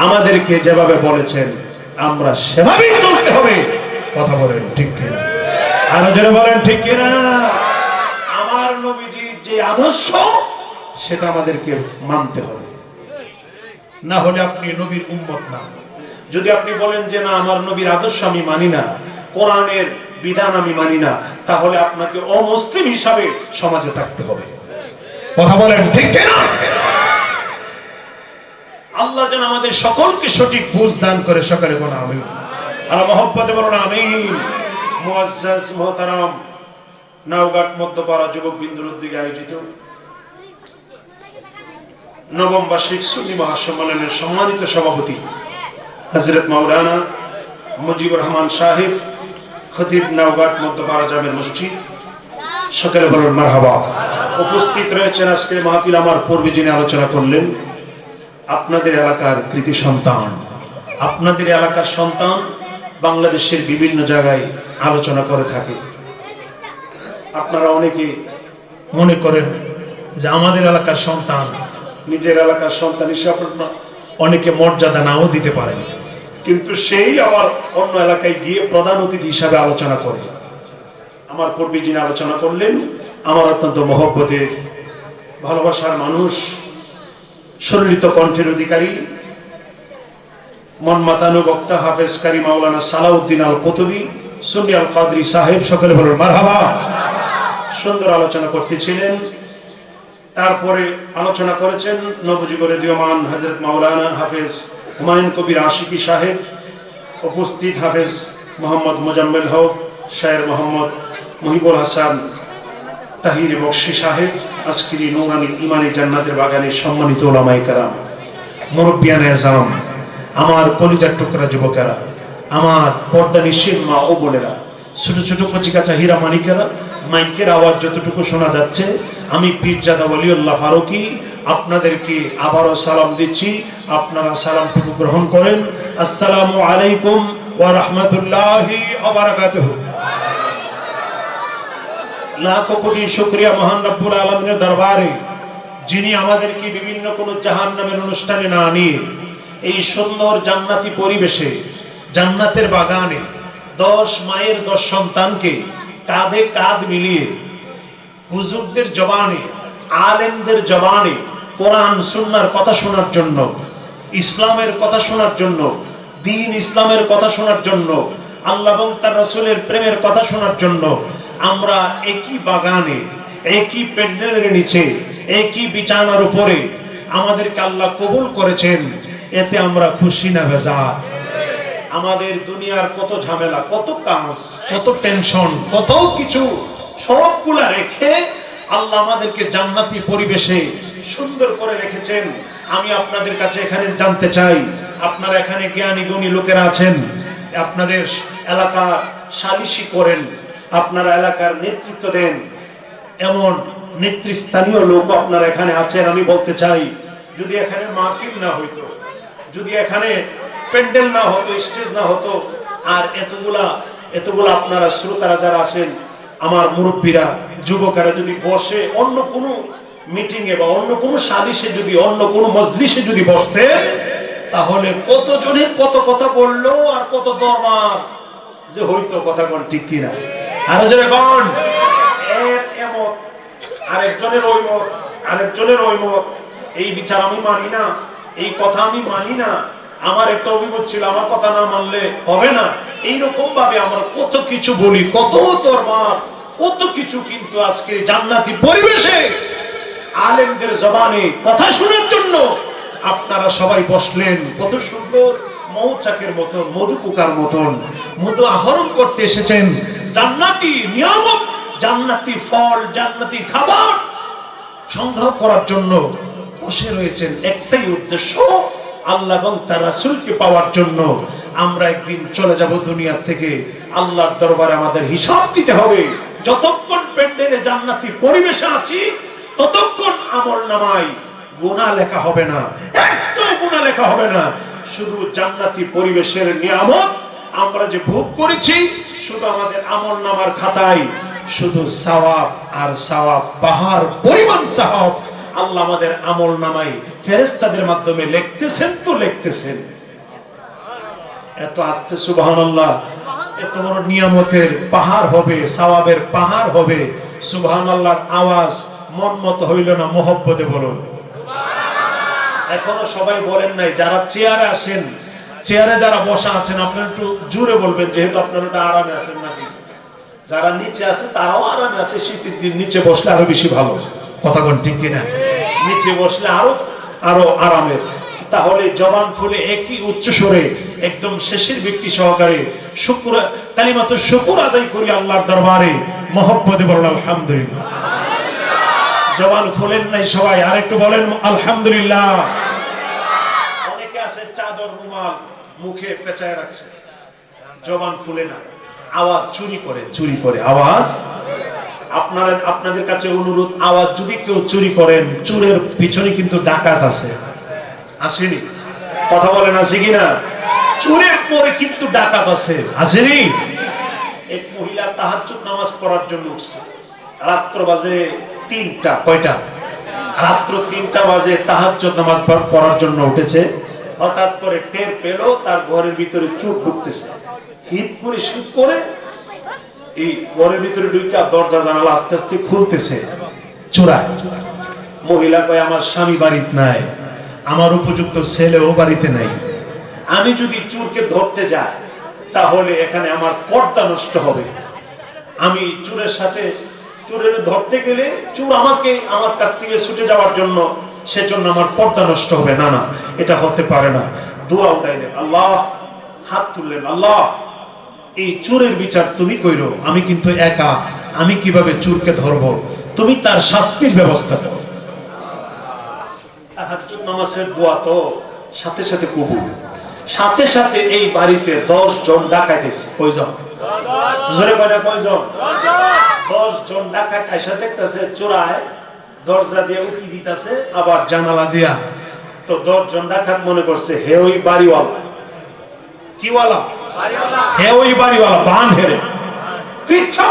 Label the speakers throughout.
Speaker 1: আমাদেরকে যেভাবে বলেছেন আমরা সেভাবেই চলতে হবে। কথা বলেন ঠিক কিনা? আরো জোরে বলেন ঠিক কিনা? আমার নবীজির যে আদর্শ সেটা আমাদেরকে মানতে হবে, না হলে আপনি নবীর উম্মত না। যদি আপনি বলেন যে না আমার নবীর আদর্শ আমি মানি না, কোরআনের বিধান আমি মানি না, তাহলে আপনাকে অমুসলিম হিসাবে সমাজে থাকতে হবে। কথা বলেন ঠিক কিনা? আল্লাহ যেন আমাদের সকলকে সঠিক বুঝ দান করে, সকলে বলুন আমিন। আর মহব্বতে বলুন আমিন। মুআজ্জাজ মুহতারাম নাওঘাট মধ্যপাড়া যুবক বিন্দুর উদ্যোগে আয়োজিত নবম বার্ষিক সুন্নি মহাসম্মেলনের সম্মানিত সভাপতি হযরত মাওলানা মুজিবুর রহমান সাহেব, খতিব নাওঘাট মধ্যপাড়া জামে মসজিদ, সকলে বলুন মারহাবা। উপস্থিত রয়েছেন আজকের মাহফিল আমার পূর্বে যিনি আলোচনা করলেন, আপনাদের এলাকার কৃতি সন্তান, আপনাদের এলাকার সন্তান বাংলাদেশের বিভিন্ন জায়গায় আলোচনা করে থাকে। আপনারা অনেকে মনে করেন যে আমাদের এলাকার সন্তান, নিজের এলাকার সন্তান হিসেবে অনেকে মর্যাদা নাও দিতে পারেন, কিন্তু সেই আবার অন্য এলাকায় গিয়ে প্রধান অতিথি হিসাবে আলোচনা করে। আমার পূর্বে যিনি আলোচনা করলেন আমার অত্যন্ত মহব্বতের ভালোবাসার মানুষ, সুললিত কণ্ঠের অধিকারী, মন মাতানো বক্তা হাফেজ কারি মাওলানা সালাউদ্দিন আল কুতুবী সুন্নি আল কাদরি সাহেব, সকলে বলুন মারহাবা। সুন্দর আলোচনা করতেছিলেন। তারপরে আলোচনা করেছেন নবযুগের রেডিওমান হযরত মাওলানা হাফেজ হুমায়ুন কবির আশিকি সাহেব, উপস্থিত হাফেজ মোহাম্মদ মোজাম্মেল হক, শায়ের মোহাম্মদ মুহিবুল হাসান তাহির বক্সি সাহেব, আজকের নূরানী ইমানি জান্নাতের বাগানের সম্মানিত ওলামায়ে কেরাম, মুরব্বিয়ানে আযম, আমার কলিজার টুকরা যুবকেরা, আমার পর্দা নিশীন মা ও বোনেরা, ছোট ছোট কচিকাচা হীরা মানিকেরা, মাইকের আওয়াজ যতটুকু শোনা যাচ্ছে, আমি পীরজাদা ওয়ালিউল্লাহ ফারুকী আপনাদেরকে আবারও সালাম দিচ্ছি। আপনারা সালামটুকু গ্রহণ করেন। আসসালামু আলাইকুম ওয়া রাহমাতুল্লাহি ওয়া বারাকাতুহু। লাখো কোটি শুকরিয়া মহান রব্বুল আলামিনের দরবারে, যিনি আমাদেরকে বিভিন্ন কোনো জাহান্নামের অনুষ্ঠানে না নিয়ে এই সুন্দর জান্নাতি পরিবেশে, জান্নাতের বাগানে 10 মায়ের 10 সন্তানকে কাঁধে কাঁধ মিলিয়ে হুজুরদের জবানে, আলেমদের জবানে কোরআন সুন্নাহর কথা শোনার জন্য, ইসলামের কথা শোনার জন্য, দ্বীন ইসলামের কথা শোনার জন্য, আল্লাহ এবং তার রাসূলের প্রেমের কথা শোনার জন্য আমরা একই বাগানে, একই প্যান্ডেলের নিচে, একই বিছানার উপরে আমাদেরকে আল্লাহ কবুল করেছেন। এতে আমরা খুশি না বেজার? আমাদের দুনিয়ার কত ঝামেলা, কত কাজ, কত টেনশন, কত কিছু সবগুলা রেখে আল্লাহ আমাদেরকে জান্নাতি পরিবেশে সুন্দর করে রেখেছেন। আমি আপনাদের কাছে এখানে জানতে চাই, আপনারা এখানে জ্ঞানী গুণী লোকেরা আছেন, আপনাদের এলাকা সালিশি করেন, আপনারা এলাকার নেতৃত্ব দেন, এমন নেতৃস্থানীয় লোক আপনারা এখানে আছেন। আমি বলতে চাই, যদি এখানে মাহফিল না হইতো, যদি এখানে প্যান্ডেল না হতো, স্টেজ না হতো, আর এতগুলা আপনারা শ্রোতারা যারা আছেন, আমার মুরব্বীরা, যুবকেরা যদি বসে অন্য কোনো মিটিং এ বা অন্য কোনো সালিশে, যদি অন্য কোনো মজলিসে যদি বসতে, তাহলে কতজনে কত কথা বললো আর কত দরবার যে হইতো। কথা কোন ঠিক কিনা? আরো জোরে কোন? এমত আরেকজনের ওই মত, আরেকজনের ওই মত, এই বিচার আমি মানি না, এই কথা আমি মানি না, আমার একটা অভিমত ছিল, আমার কথা না মানলে হবে না, এইরকম ভাবে আমরা কত কিছু বলি, কত দরবার, কত কিছু। কিন্তু আজকে জান্নাতি পরিবেশে আলেমদের জবানে কথা শোনার জন্য আপনারা সবাই বসলেন। কত সুন্দর মৌচাকের মতন, মধু পোকার মতন মধু আহরণ করতে এসেছেন। জান্নাতি নিয়ামত, জান্নাতি ফল, জান্নাতি খাবার সংগ্রহ করার জন্য বসে রয়েছেন। একটাই উদ্দেশ্য, আল্লাহ এবং তার রাসূলকে পাওয়ার জন্য। আমরা একদিন চলে যাব দুনিয়া থেকে, আল্লাহর দরবারে আমাদের হিসাব দিতে হবে। যতক্ষণ প্যান্ডেলে জান্নাতি পরিবেশে আছি, ততক্ষণ আমলনামায় গুনাহ লেখা হবে না, একটু গুনাহ লেখা হবে না। শুধু জান্নাতি পরিবেশের নিয়ামত আমরা যে ভোগ করেছি, শুধু আমাদের আমলনামার খাতায় শুধু সওয়াব আর সওয়াব, পাহাড় পরিমাণ সওয়াব আল্লাহ আমাদের আমল নামাই ফেরেশতাদের মাধ্যমে লিখতেছেন তো লিখতেছেন। এত আস্তে সুবহানাল্লাহ, এত বড় নিয়ামতের পাহাড় হবে, সওয়াবের পাহাড় হবে। সুবহানাল্লাহর আওয়াজ মন মতো হইল না, মহব্বতে বলুন এখনো সবাই বলেন নাই। যারা চেয়ারে আসেন, চেয়ারে যারা বসা আছেন আপনারা একটু জোরে বলবেন, যেহেতু আপনারা একটু আরামে আছেন নাকি। যারা নিচে আছে তারাও আরামে আছে, শীতের দিন নিচে বসলে আরো বেশি ভালো। কথা কোন ঠিক কিনা? নিচে বসলে আরো আরামের। তাহলে জবান খুলে একই উচ্চ স্বরে একদম শেষের ব্যক্তি সহকারে শুকর কালিমাতু শুকর আদায় করি আল্লাহর দরবারে, মহব্বতে বলেন আলহামদুলিল্লাহ। জবান খুলেন নাই সবাই, আরেকটু বলেন আলহামদুলিল্লাহ। অনেকে আছে চাদর রুমাল মুখে পেঁচায় রাখছে, জবান খুলে না, আওয়াজ চুরি করে আওয়াজ। আপনাদের কাছে অনুরোধ, আওয়াজ যদি কেউ চুরি করেন, চুরের পিছনে কিন্তু ডাকাত আছে, আসেনি? কথা বলেন আছে কিনা? চুরের পরে কিন্তু ডাকাত আছে, আসেনি? এক মহিলা তাহাজ্জুদ নামাজ পড়ার জন্য উঠছে, রাত্র বাজে 3টা। কয়টা? রাত্র 3টা বাজে তাহাজ্জুদ নামাজ পড়ার জন্য উঠেছে। হঠাৎ করে টের পেল তার ঘরের ভিতরে চোর ঢুকতেছে। হিট করে এই ঘরের ভিতরে ঢুকা দরজা জানালা আস্তে আস্তে খুলতেছে চোরায়। মহিলা কয় আমার স্বামী বাড়িতে নাই, আমার উপযুক্ত ছেলেও বাড়িতে নাই, আমি যদি চোরকে ধরতে যাই তাহলে এখানে আমার পর্দা নষ্ট হবে। আমি চোরের ধরতে গেলে চোর আমাকে আমার কাছ থেকে ছুটে যাওয়ার জন্য, সেজন্য আমার পর্দা নষ্ট হবে। না, এটা হতে পারে না। দোয়া উঠাইলেন, আল্লাহ, হাত তুললেন, আল্লাহ এই চোরের বিচার তুমি কইরো, আমি কিন্তু একা, আমি কিভাবে চোরকে ধরবো, তুমি তার শাস্তির ব্যবস্থা করো। তাহাজ্জুদ নামাজের দোয়া তো সাথে সাথে কবুল। সাথে সাথে এই বাড়িতে 10 জন ডাকাত এসে, কয়জন? জোরে কয়টা? কয়জন? 10 জন ডাকাত আইসা দেখতেছে চোরায় দরজা দিয়ে উঠি দিতেছে, আবার জানালা দিয়া। তো 10 জন ডাকাত মনে করছে হে ওই বাড়িওয়ালা। কি ওয়ালা? হে ওই বাড়িওয়ালা, বান হেরে পিছা।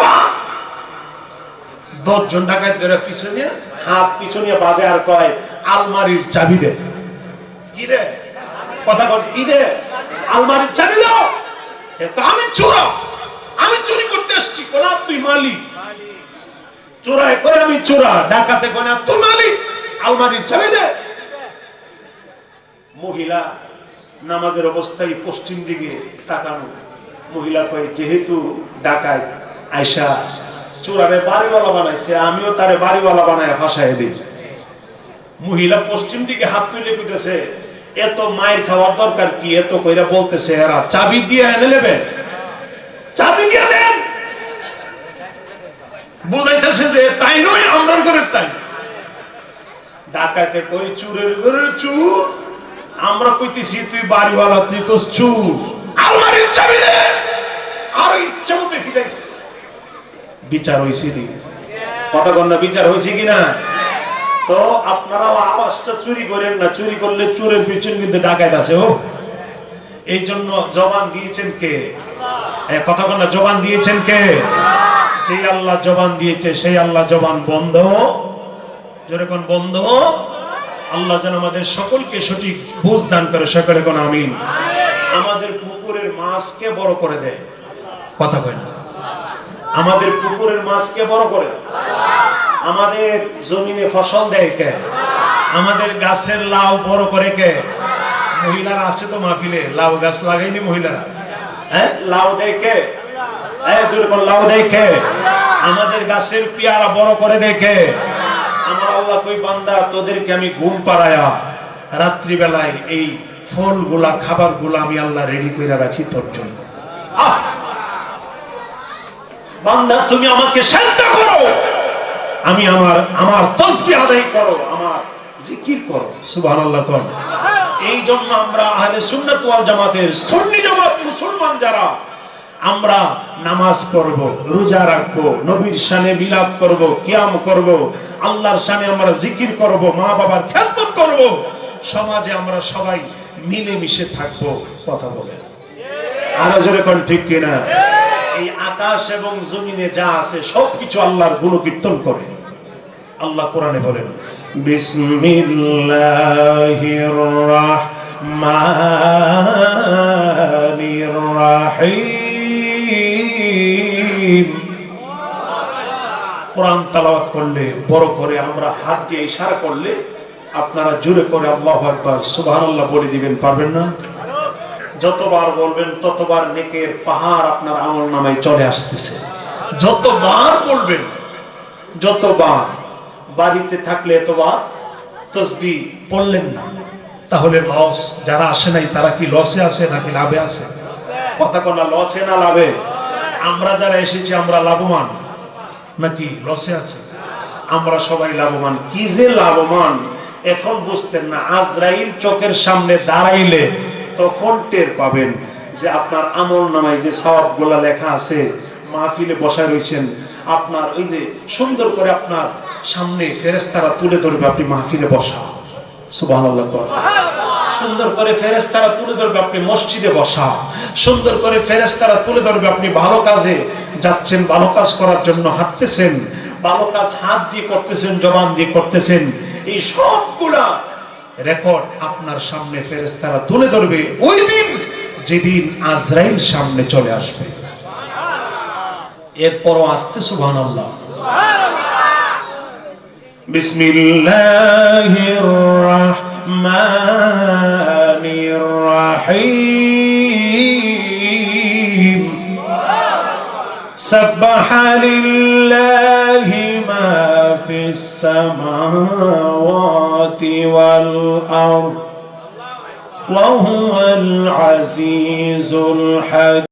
Speaker 1: 10 জন ডাকাত ধরে পিছনে হাত পিছনে বাঁধে আর কয় আলমারির চাবি দে। কি দে? কথা বল, কি দে? আলমারির চাবি দাও। আমি চোর, আমি চুরি করতে আসছি। কোনা তুই মালিক? চোরাই করে আমি চোরা, ডাকাতে কোনা তুই মালিক, আলমারির চাবি দে। মহিলা নামাজের অবস্থায় পশ্চিম দিকে তাকানো। মহিলা কয় যেহেতু ডাকাত আয়সা চোরারে বাড়িওয়ালা বানাইছে, আমিও তারে বাড়িওয়ালা বানায় ফাঁসাই দিই। মহিলা পশ্চিম দিকে হাত তুলে কইতেছে এত মায়ের খাওয়ার দরকার কি? এত কইরা বলতেছে এরা চাবি দিয়ে এনে নেবে, চাবি দিয়ে দেন। বুঝাইতেছে যে তাই নয়, আমরা ঘরের তাই। ডাকাতে কই চুরের ঘরের চুর, আমরা কইতেছি তুই বাড়িওয়ালা, তুই কস চুর, আলমারির চাবি দে। আর ইচ্ছা মতো ফিরাইছে। বিচার হয়েছে কি? কথা কন না, বিচার হয়েছে কিনা? তো আপনারাও আওয়াজটা চুরি করেন না, চুরি করলে চোরের পিছন কিন্তু ডাকাত আছে। ও এই জন্য জবান দিয়েছেন কে? কথা কন না, জবান দিয়েছেন কে? যেই আল্লাহ জবান দিয়েছে সেই আল্লাহ জবান বন্ধ, জোরে কোন বন্ধ। আল্লাহ যেন আমাদের সকলকে সঠিক বুঝ দান করে, সকলে কোন আমিন। আমাদের পুকুরের মাছকে বড় করে দেয়, কথা কয় না। আমাদের পুকুরের মাছকে বড় করে, আমাদের জমিনে ফসল দেয় কে? আমাদের গাছের লাউ বড় করে কে? মহিলারা আছে তো মাহফিলে, লাউ গাছ লাগাইনি মহিলারা? হ্যাঁ, লাউ দেয় কে? লাউ দেয় কে? আমাদের গাছের পেয়ারা বড় করে দেয় কে? আমার আল্লাহ কই বান্দা তোদেরকে আমি ঘুম পাড়ায়া রাত্রি বেলায় এই ফলগুলা খাবারগুলা আমি আল্লাহ রেডি করে রাখি তোর জন্য। বান্দা তুমি আমাকে সাজদা করো, আমি আমার তাসবিহ আদায় করো, আমার জিকির করো, সুবহানাল্লাহ করো। এই জন্য আমরা আহলে সুন্নাত ওয়াল জামাতের সুন্নি জামাত মুসলমান যারা, আমরা নামাজ পড়ব, রোজা রাখবো, নবীর শানে মিলাদ করব, কিয়াম করব, আল্লাহর শানে আমরা জিকির করব, মা বাবার খেদমত করব, সমাজে আমরা সবাই মিলেমিশে থাকবো। কথা বলেন আরো জোরে কোন ঠিক কিনা? এই আকাশ এবং জমিনে যা আছে সবকিছু আল্লাহর গুণকীর্তন করে। আল্লাহ কোরআনে বলেন বিসমিল্লাহির রাহমানির রাহিম। কোরআন তেলাওয়াত করলে বড় করে আমরা হাত দিয়ে ইশারা করলে আপনারা জোরে করে আল্লাহু আকবার সুবহানাল্লাহ বলে দিবেন, পারবেন না? যতবার বলবেন ততবার নেকের পাহাড় আপনার আমলনামায় চলে আসতেছে। যতবার বলবেন, যতবার বাড়িতে থাকলে এতবার তাসবিহ পড়লেন না, তাহলে লস। যারা আসে নাই তারা কি লসে আছে নাকি লাভে আছে? কথা কোনা লসে না লাভে? আমরা যারা এসেছি আমরা লাভবান নাকি লসে আছে? আমরা সবাই লাভবান। কি যে লাভবান এখন বুঝতেন না, আজরাইল চোখের সামনে দাঁড়াইলে তখন টের পাবেন যে আপনার আমলনামায় যে সওয়াবগুলো লেখা আছে। মাহফিলে বসায় রয়েছেন, আপনার ওই যে সুন্দর করে আপনার সামনে ফেরেশতারা তুলে ধরবে, আপনি মাহফিলে বসা, সুবহানাল্লাহ। সুন্দর করে ফেরেশতারা তুলে ধরবে, আপনি মসজিদে বসা। সুন্দর করে ফেরেশতারা তুলে ধরবে, আপনি ভালো কাজে যাচ্ছেন, ভালো কাজ করার জন্য হাঁটতেছেন, ভালো কাজ হাত দিয়ে করতেছেন, জবান দিয়ে করতেছেন। এই সবগুলা রেকর্ড আপনার সামনে ফেরেশতারা তুলে ধরবে ওই দিন যেদিন আজরাইল সামনে চলে আসবে। এরপরও আসতে সুবহানাল্লাহ। বিসমিল্লাহির রাহমানির রাহিম। সাব্বাহা লিল্লাহি মা ফিস সামাওয়াতি ওয়াল আরদ ওয়া হুয়াল আজিজুল হাকীম।